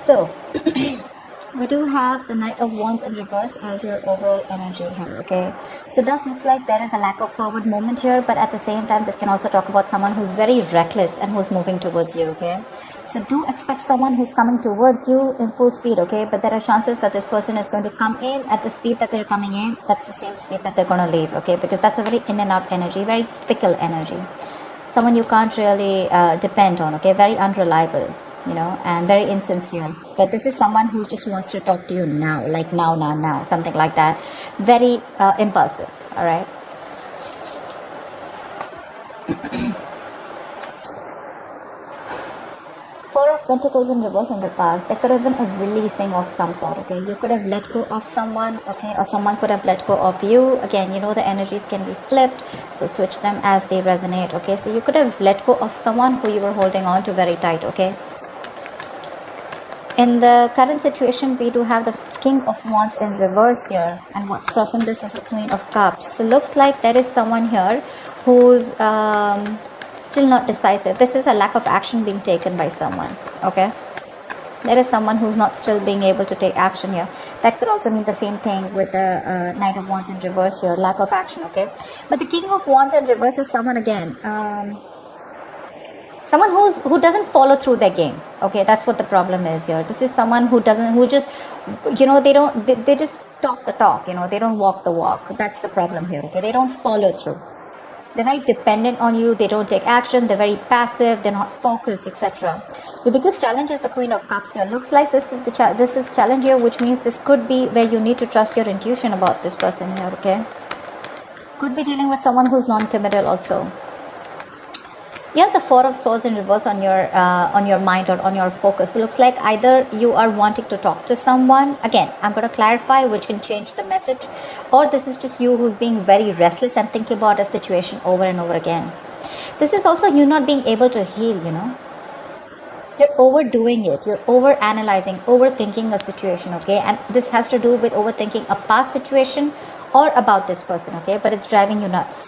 So, we do have the Knight of Wands in reverse as your overall energy here, okay? So it does look like there is a lack of forward movement here, but at the same time, this can also talk about someone who's very reckless and who's moving towards you, okay? So do expect someone who's coming towards you in full speed, okay? But there are chances that this person is going to come in at the speed that they're coming in. That's the same speed that they're going to leave, okay? Because that's a very in and out energy, very fickle energy. Someone you can't really depend on, okay? Very unreliable, you know, and very insincere. But this is someone who just wants to talk to you now, like now, something like that. Very impulsive, all right? Four of Pentacles in reverse in the past. There could have been a releasing of some sort, okay? You could have let go of someone, okay? Or someone could have let go of you. Again, you know, the energies can be flipped, so switch them as they resonate, okay? So you could have let go of someone who you were holding on to very tight, okay? In the current situation, we do have the King of Wands in reverse here. And what's crossing this is the Queen of Cups. So looks like there is someone here who's still not decisive. This is a lack of action being taken by someone, okay? There is someone who's not still being able to take action here. That could also mean the same thing with the Knight of Wands in reverse here. Lack of action, okay? But the King of Wands in reverse is someone, again, someone who doesn't follow through their game, okay? That's what the problem is here. This is someone who just, you know, they just talk the talk, you know, they don't walk the walk. That's the problem here, okay? They don't follow through. They're very dependent on you. They don't take action. They're very passive. They're not focused, etc. The biggest challenge is the Queen of Cups here. Looks like this is challenge here, which means this could be where you need to trust your intuition about this person here, okay? Could be dealing with someone who's non-committal also. You have the Four of Swords in reverse on your mind or on your focus. It looks like either you are wanting to talk to someone. Again, I'm going to clarify, which can change the message. Or this is just you who's being very restless and thinking about a situation over and over again. This is also you not being able to heal, you know. You're overdoing it. You're over-analyzing, overthinking a situation, okay? And this has to do with overthinking a past situation or about this person, okay? But it's driving you nuts.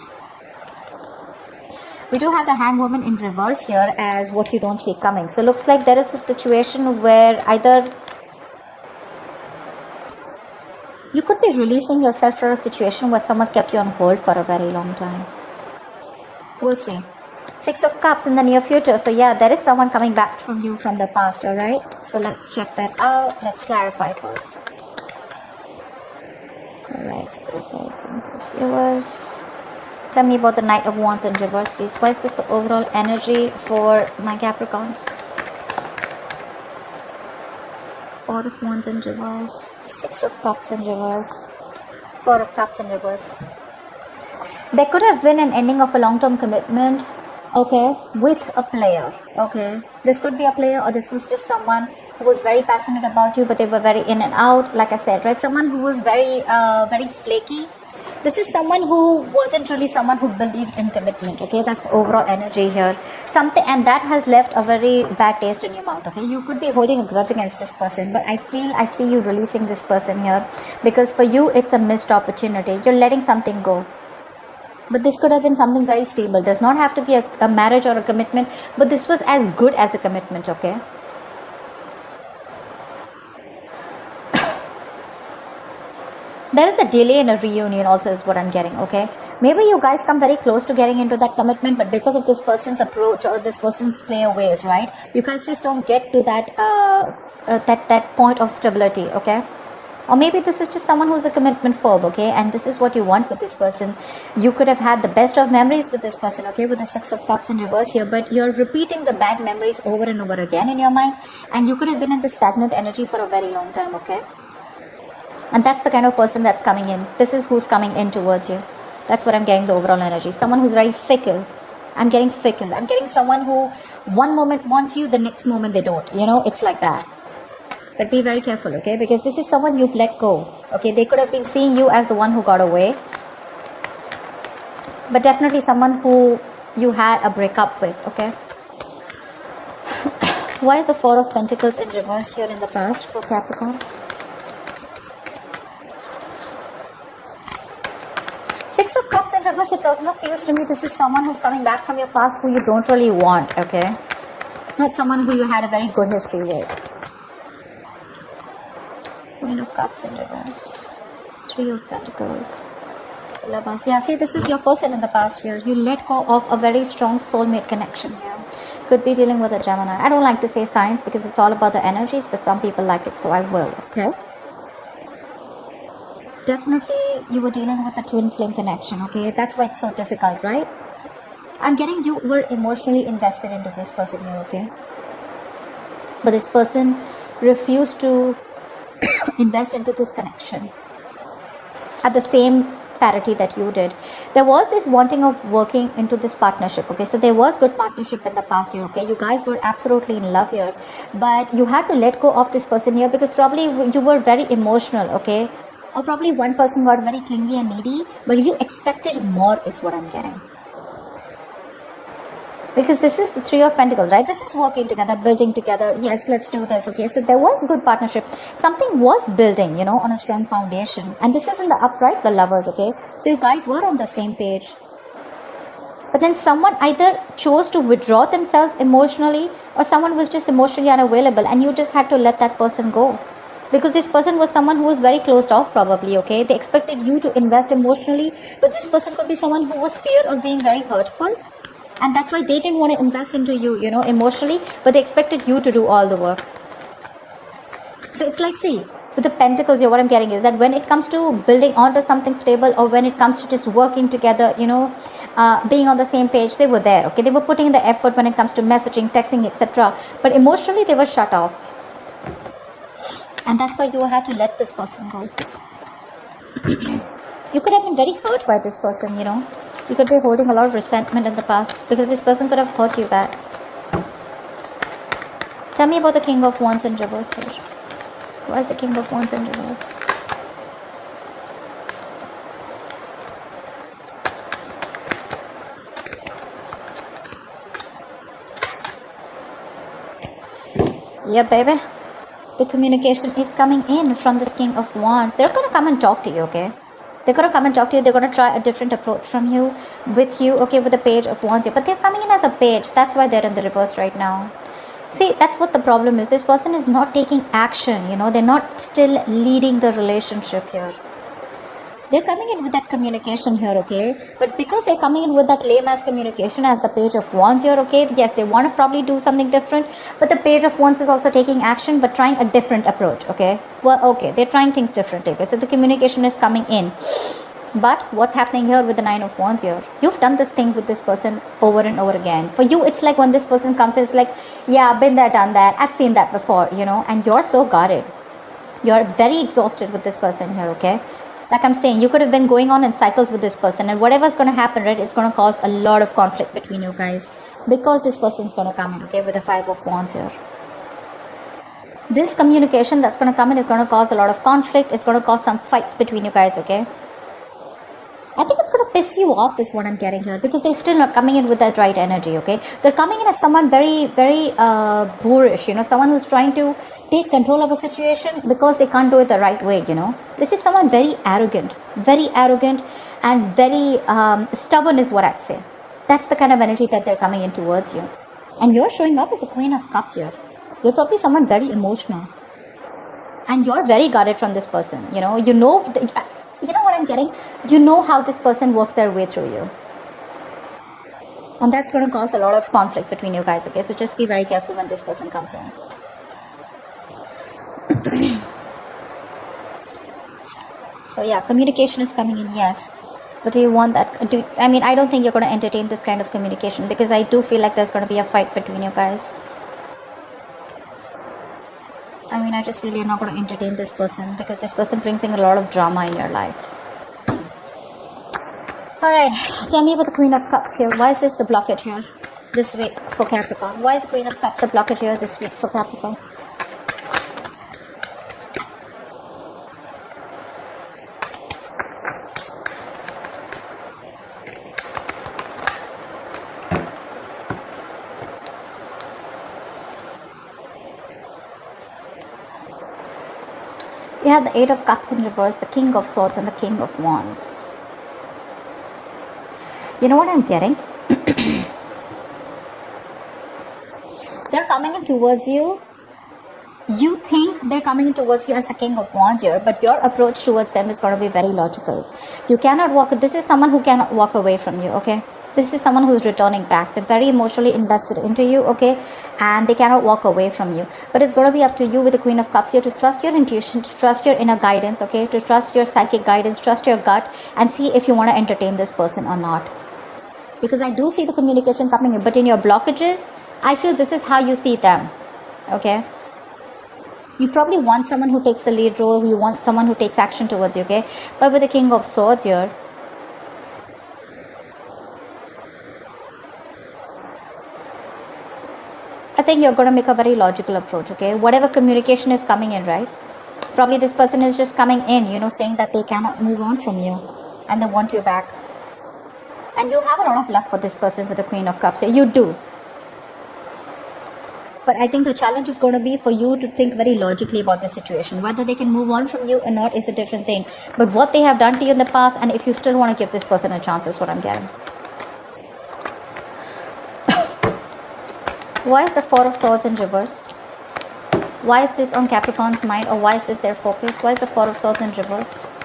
We do have the Hanged Woman in reverse here as what you don't see coming. So looks like there is a situation where either you could be releasing yourself from a situation where someone's kept you on hold for a very long time. We'll see. Six of Cups in the near future. So yeah, there is someone coming back from you from the past, alright? So let's check that out. Let's clarify first. Alright, spirituals and viewers. Tell me about the Knight of Wands in reverse, please. Why is this the overall energy for my Capricorns? Four of Wands in reverse. Six of Cups in reverse. Four of Cups in reverse. There could have been an ending of a long-term commitment, okay, with a player, okay. This could be a player, or this was just someone who was very passionate about you, but they were very in and out, like I said, right? Someone who was very flaky. This is someone who wasn't really someone who believed in commitment, okay? That's the overall energy here. And that has left a very bad taste in your mouth, okay? You could be holding a grudge against this person, but I see you releasing this person here because for you, it's a missed opportunity. You're letting something go. But this could have been something very stable. Does not have to be a marriage or a commitment, but this was as good as a commitment, okay? There is a delay in a reunion also is what I'm getting, okay? Maybe you guys come very close to getting into that commitment, but because of this person's approach or this person's playaways, right? You guys just don't get to that that point of stability, okay? Or maybe this is just someone who's a commitment phobe, okay? And this is what you want with this person. You could have had the best of memories with this person, okay? With the Six of Cups in reverse here, but you're repeating the bad memories over and over again in your mind, and you could have been in the stagnant energy for a very long time, okay? And that's the kind of person that's coming in. This is who's coming in towards you. That's what I'm getting, the overall energy. Someone who's very fickle. I'm getting fickle. I'm getting someone who one moment wants you, the next moment they don't. You know, it's like that. But be very careful, okay? Because this is someone you've let go. Okay, they could have been seeing you as the one who got away. But definitely someone who you had a breakup with, okay? Why is the Four of Pentacles in reverse here in the past for Capricorn? Six of Cups in reverse, it totally feels to me this is someone who's coming back from your past who you don't really want, okay? Not someone who you had a very good history with. Queen of Cups in reverse. 3 of Pentacles. Lovers. Yeah, see, this is your person in the past here. You let go of a very strong soulmate connection here. Could be dealing with a Gemini. I don't like to say signs because it's all about the energies, but some people like it, so I will. Okay. Definitely, you were dealing with a twin flame connection. Okay, that's why it's so difficult, right? I'm getting you were emotionally invested into this person here. Okay, but this person refused to invest into this connection at the same parity that you did. There was this wanting of working into this partnership. Okay, so there was good partnership in the past year. Okay, you guys were absolutely in love here, but you had to let go of this person here because probably you were very emotional. Okay, or probably one person got very clingy and needy, but you expected more is what I'm getting. Because this is the 3 of Pentacles, right? This is working together, building together. Yes, let's do this. Okay, so there was good partnership. Something was building, you know, on a strong foundation. And this is in the upright, the Lovers. Okay, so you guys were on the same page. But then someone either chose to withdraw themselves emotionally, or someone was just emotionally unavailable, and you just had to let that person go. Because this person was someone who was very closed off probably. Okay, they expected you to invest emotionally, but this person could be someone who was fear of being very hurtful. And that's why they didn't want to invest into you, you know, emotionally, but they expected you to do all the work. So it's like, see, with the Pentacles here, what I'm getting is that when it comes to building onto something stable, or when it comes to just working together, you know, being on the same page, they were there. Okay, they were putting in the effort when it comes to messaging, texting, etc. But emotionally, they were shut off. And that's why you had to let this person go. You could have been very hurt by this person, you know. You could be holding a lot of resentment in the past because this person could have hurt you bad. Tell me about the King of Wands in reverse here. Why is the King of Wands in reverse? Yeah, baby. The communication is coming in from this King of Wands. They're going to come and talk to you, okay? They're going to come and talk to you. They're going to try a different approach from you, with you, okay, with the Page of Wands here. But they're coming in as a page. That's why they're in the reverse right now. See, that's what the problem is. This person is not taking action, you know. They're not still leading the relationship here. They're coming in with that communication here, okay? But because they're coming in with that lame-ass communication as the Page of Wands here, okay? Yes, they want to probably do something different. But the Page of Wands is also taking action, but trying a different approach, okay? Well, okay, they're trying things differently, okay? So the communication is coming in. But what's happening here with the 9 of Wands here? You've done this thing with this person over and over again. For you, it's like when this person comes, it's like, yeah, I've been there, done that. I've seen that before, you know? And you're so guarded. You're very exhausted with this person here, okay? Like I'm saying, you could have been going on in cycles with this person, and whatever's going to happen, right, it's going to cause a lot of conflict between you guys, because this person's going to come in, okay, with the 5 of Wands here. This communication that's going to come in is going to cause a lot of conflict. It's going to cause some fights between you guys, okay? I think it's going to piss you off is what I'm getting here, because they're still not coming in with that right energy, okay? They're coming in as someone very, very boorish, you know, someone who's trying to take control of a situation because they can't do it the right way, you know? This is someone very arrogant and very stubborn is what I'd say. That's the kind of energy that they're coming in towards you. And you're showing up as the Queen of Cups here. You're probably someone very emotional. And you're very guarded from this person, you know? You know what I'm getting? You know how this person works their way through you. And that's going to cause a lot of conflict between you guys, okay? So just be very careful when this person comes in. So yeah, communication is coming in, yes. But do you want that? I mean, I don't think you're going to entertain this kind of communication, because I do feel like there's going to be a fight between you guys. I mean, I just feel you're not going to entertain this person, because this person brings in a lot of drama in your life. Alright, tell me about the Queen of Cups here. Why is this the blockage here this week for Capricorn? Why is the Queen of Cups the blockage here this week for Capricorn? We have the 8 of Cups in reverse, the King of Swords, and the King of Wands. You know what I'm getting? They're coming in towards you. You think they're coming towards you as the King of Wands here, but your approach towards them is going to be very logical. You cannot walk, this is someone who cannot walk away from you, okay? This is someone who's returning back. They're very emotionally invested into you, okay? And they cannot walk away from you. But it's going to be up to you with the Queen of Cups here to trust your intuition, to trust your inner guidance, okay? To trust your psychic guidance, trust your gut, and see if you want to entertain this person or not. Because I do see the communication coming in, but in your blockages, I feel this is how you see them, okay? You probably want someone who takes the lead role, you want someone who takes action towards you, okay? But with the King of Swords here, I think you're going to make a very logical approach, okay? Whatever communication is coming in, right? Probably this person is just coming in, you know, saying that they cannot move on from you and they want you back. And you have a lot of love for this person with the Queen of Cups. You do. But I think the challenge is going to be for you to think very logically about the situation. Whether they can move on from you or not is a different thing. But what they have done to you in the past, and if you still want to give this person a chance, is what I'm getting. Why is the Four of Swords in reverse? Why is this on Capricorn's mind, or why is this their focus? Why is the Four of Swords in reverse?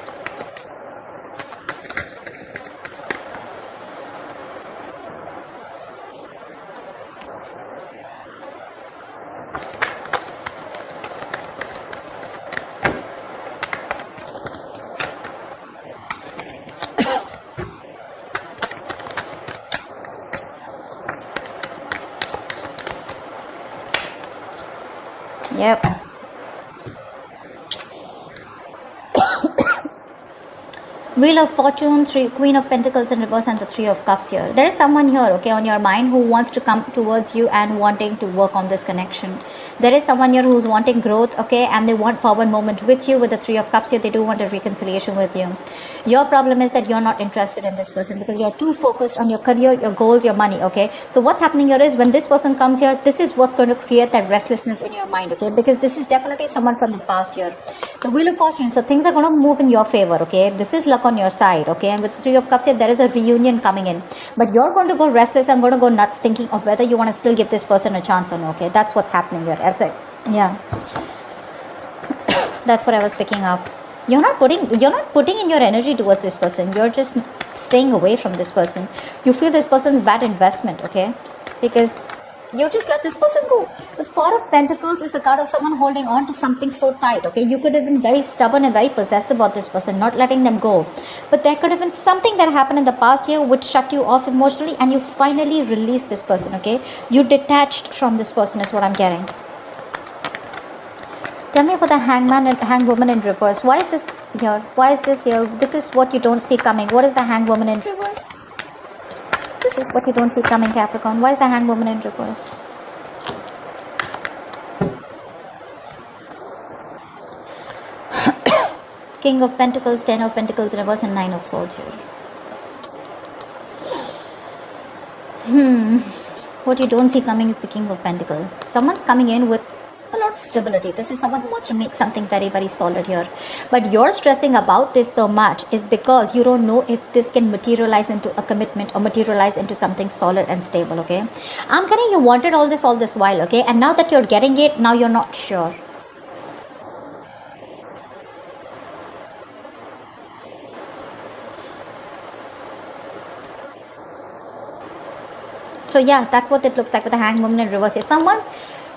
Yep. Wheel of Fortune, Queen of Pentacles in reverse, and the Three of Cups here. There is someone here, okay, on your mind who wants to come towards you and wanting to work on this connection. There is someone here who's wanting growth, okay, and they want forward movement with you with the Three of Cups here. They do want a reconciliation with you. Your problem is that you're not interested in this person because you're too focused on your career, your goals, your money, okay? So what's happening here is when this person comes here, this is what's going to create that restlessness in your mind, okay? Because this is definitely someone from the past here. The Wheel of Fortune, so things are going to move in your favor, okay? This is luck on your side, okay? And with the Three of Cups here, there is a reunion coming in. But you're going to go restless and going to go nuts thinking of whether you want to still give this person a chance or not, okay? That's what's happening here. That's it. Yeah. That's what I was picking up. You're not putting in your energy towards this person. You're just staying away from this person. You feel this person's bad investment, okay? Because you just let this person go. The Four of Pentacles is the card of someone holding on to something so tight, okay? You could have been very stubborn and very possessive about this person, not letting them go. But there could have been something that happened in the past year which shut you off emotionally, and you finally released this person, okay? You detached from this person is what I'm getting. Tell me about the Hangman and Hangwoman in reverse. Why is this here? Why is this here? This is what you don't see coming. What is the Hangwoman in reverse? This is what you don't see coming, Capricorn. Why is the Hangwoman in reverse? King of Pentacles, Ten of Pentacles in reverse, and Nine of Swords here. What you don't see coming is the King of Pentacles. Someone's coming in with a lot of stability. This is someone who wants to make something very, very solid here. But you're stressing about this so much is because you don't know if this can materialize into a commitment or materialize into something solid and stable, okay? I'm getting you wanted all this while, okay? And now that you're getting it, now you're not sure. So yeah, that's what it looks like with the Hangwoman in reverse here. Someone's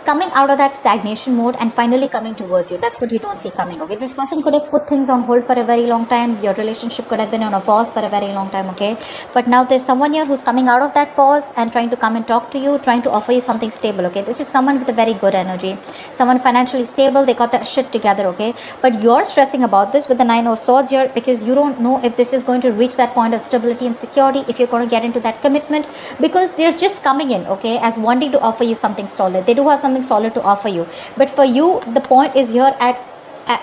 coming out of that stagnation mode and finally coming towards you. That's what you don't see coming, okay? This person could have put things on hold for a very long time. Your relationship could have been on a pause for a very long time, okay? But now there's someone here who's coming out of that pause and trying to come and talk to you, trying to offer you something stable, okay? This is someone with a very good energy. Someone financially stable. They got that shit together, okay? But you're stressing about this with the Nine of Swords here because you don't know if this is going to reach that point of stability and security, if you're going to get into that commitment, because they're just coming in, okay, as wanting to offer you something solid. They do have something solid to offer you, but for you the point is here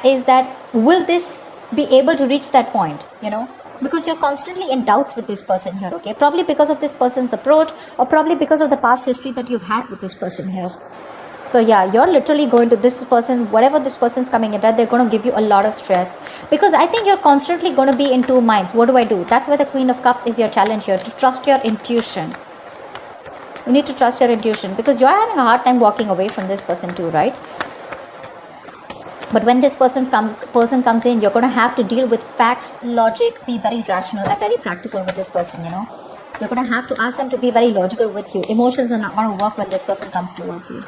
is that will this be able to reach that point, you know, because you're constantly in doubts with this person here, okay? Probably because of this person's approach, or probably because of the past history that you've had with this person here. So yeah, you're literally going to this person, whatever this person's coming in, right? They're going to give you a lot of stress because I think you're constantly going to be in two minds. What do I do? That's why the Queen of Cups is your challenge here, to trust your intuition. You need to trust your intuition because you're having a hard time walking away from this person too, right? But when this person comes in, you're going to have to deal with facts, logic, be very rational and very practical with this person, you know. You're going to have to ask them to be very logical with you. Emotions are not going to work when this person comes towards you.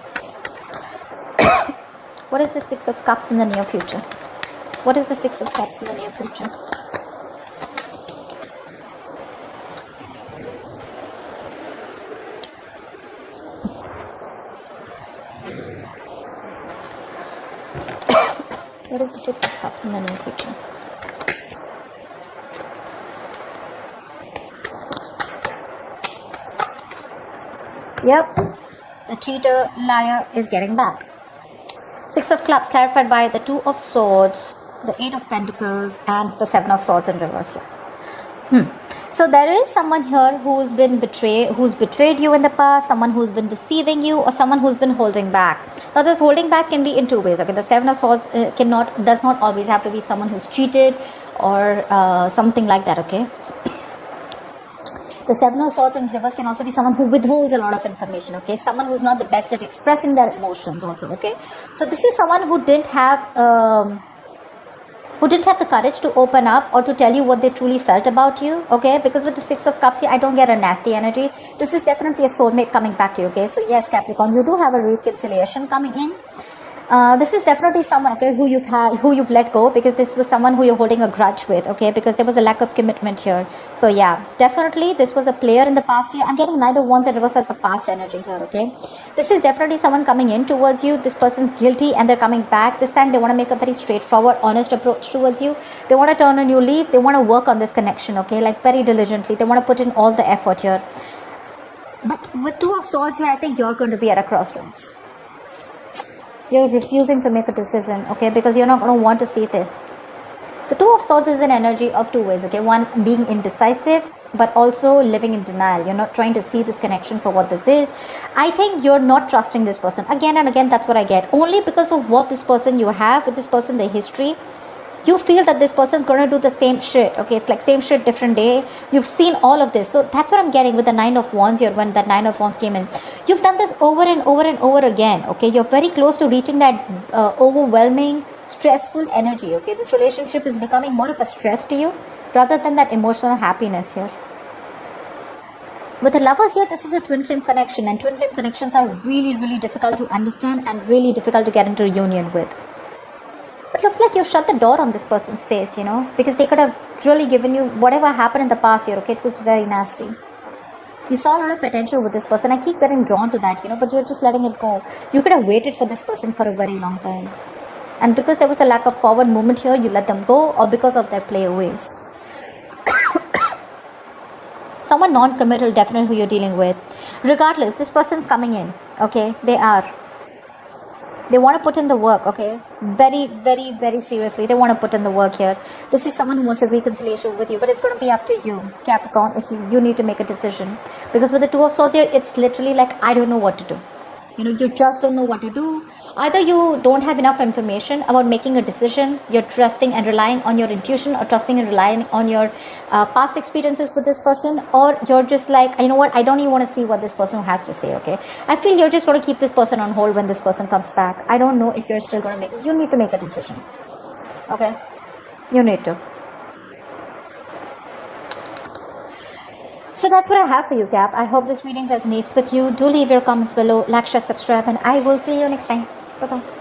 What is the Six of Cups in the near future? What is the Six of Cups in the near future? What is the Six of Cups in the near future? Yep, the cheater, liar is getting back. Six of Clubs clarified by the Two of Swords, the Eight of Pentacles, and the Seven of Swords in reverse. So there is someone here who's betrayed you in the past, someone who's been deceiving you, or someone who's been holding back. Now this holding back can be in two ways. Okay, the Seven of Swords does not always have to be someone who's cheated or something like that. Okay. The Seven of Swords in reverse can also be someone who withholds a lot of information. Okay, someone who's not the best at expressing their emotions also. Okay, so this is someone who didn't have the courage to open up or to tell you what they truly felt about you. Okay, because with the Six of Cups here, I don't get a nasty energy. This is definitely a soulmate coming back to you. Okay, so yes, Capricorn, you do have a reconciliation coming in. This is definitely someone, okay, who you've let go, because this was someone who you're holding a grudge with, okay, because there was a lack of commitment here. So yeah, definitely this was a player in the past year. I'm getting Knight of Wands and reverse as the past energy here, okay. This is definitely someone coming in towards you. This person's guilty and they're coming back. This time they want to make a very straightforward, honest approach towards you. They want to turn a new leaf. They want to work on this connection, okay, like very diligently. They want to put in all the effort here. But with Two of Swords here, I think you're going to be at a crossroads. You're refusing to make a decision, okay, because you're not going to want to see this. The Two of Swords is an energy of two ways, okay. One, being indecisive, but also living in denial. You're not trying to see this connection for what this is. I think you're not trusting this person. Again and again, that's what I get. Only because of what this person you have with this person, the history, you feel that this person's going to do the same shit, okay. It's like same shit, different day. You've seen all of this. So that's what I'm getting with the Nine of Wands here. When that Nine of Wands came in, you've done this over and over and over again, okay. You're very close to reaching that overwhelming, stressful energy, okay. This relationship is becoming more of a stress to you rather than that emotional happiness here. With the Lovers here, this is a twin flame connection, and twin flame connections are really, really difficult to understand and really difficult to get into union with. It looks like you've shut the door on this person's face, you know, because they could have really given you whatever happened in the past year, okay. It was very nasty. You saw a lot of potential with this person. I keep getting drawn to that, you know, but you're just letting it go. You could have waited for this person for a very long time. And because there was a lack of forward movement here, you let them go, or because of their playaways. Someone non-committal, definitely who you're dealing with. Regardless, this person's coming in, okay. They want to put in the work, okay. Very, very, very seriously. They want to put in the work here. This is someone who wants a reconciliation with you, but it's going to be up to you, Capricorn, if you need to make a decision. Because with the Two of Swords here, it's literally like, I don't know what to do. You know, you just don't know what to do. Either you don't have enough information about making a decision, you're trusting and relying on your intuition, or trusting and relying on your past experiences with this person, or you're just like, you know what, I don't even want to see what this person has to say, okay. I feel you're just going to keep this person on hold when this person comes back. I don't know if you're still going to you need to make a decision, okay. You need to. So that's what I have for you, Cap. I hope this reading resonates with you. Do leave your comments below, like, share, subscribe, and I will see you next time. Bye-bye.